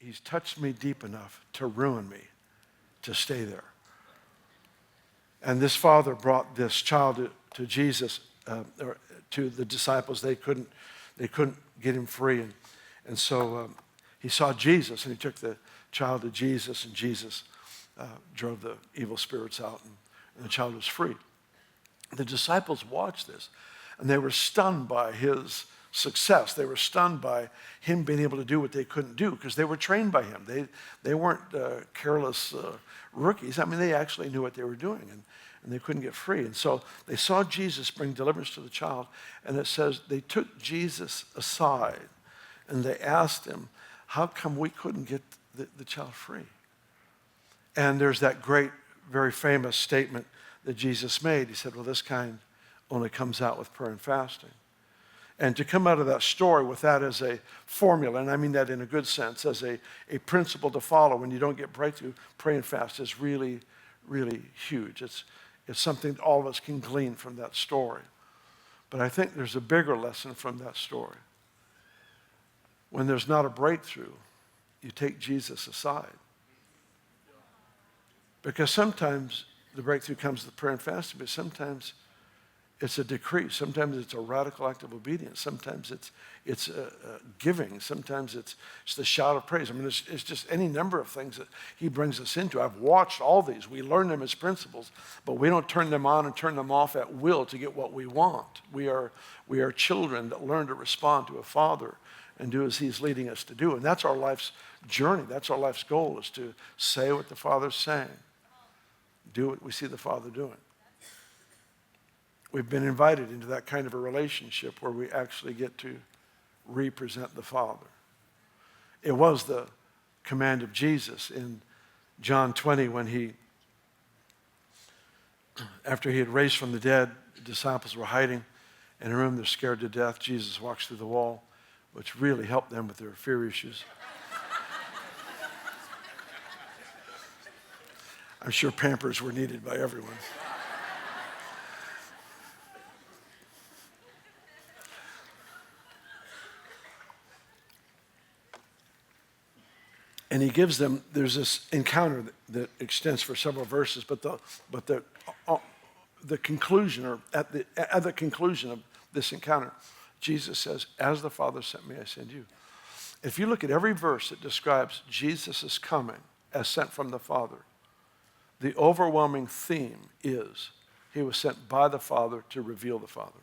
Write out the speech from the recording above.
he's touched me deep enough to ruin me, to stay there. And this father brought this child to Jesus, or to the disciples. They couldn't get him free. And so he saw Jesus, and he took the child to Jesus, and Jesus drove the evil spirits out, and the child was free. The disciples watched this, and they were stunned by his success. They were stunned by him being able to do what they couldn't do because they were trained by him. They weren't careless rookies. I mean, they actually knew what they were doing, and they couldn't get free. And so they saw Jesus bring deliverance to the child, and it says they took Jesus aside, and they asked him, how come we couldn't get the child free? And there's that great, very famous statement that Jesus made. He said, well, this kind only comes out with prayer and fasting. And to come out of that story with that as a formula, and I mean that in a good sense, as a principle to follow when you don't get breakthrough, pray and fast is really, really huge. It's something that all of us can glean from that story. But I think there's a bigger lesson from that story. When there's not a breakthrough, you take Jesus aside. Because sometimes the breakthrough comes with prayer and fasting, but sometimes it's a decrease. Sometimes it's a radical act of obedience. Sometimes it's giving. Sometimes it's the shout of praise. I mean, it's just any number of things that he brings us into. I've watched all these. We learn them as principles, but we don't turn them on and turn them off at will to get what we want. We are children that learn to respond to a father and do as he's leading us to do. And that's our life's journey. That's our life's goal, is to say what the Father's saying. Do what we see the Father doing. We've been invited into that kind of a relationship where we actually get to represent the Father. It was the command of Jesus in John 20 when after he had raised from the dead, the disciples were hiding in a room. They're scared to death. Jesus walks through the wall, which really helped them with their fear issues. I'm sure Pampers were needed by everyone. And he gives them, there's this encounter that extends for several verses, but the conclusion, or at the conclusion of this encounter, Jesus says, as the Father sent me, I send you. If you look at every verse that describes Jesus' coming as sent from the Father, the overwhelming theme is he was sent by the Father to reveal the Father.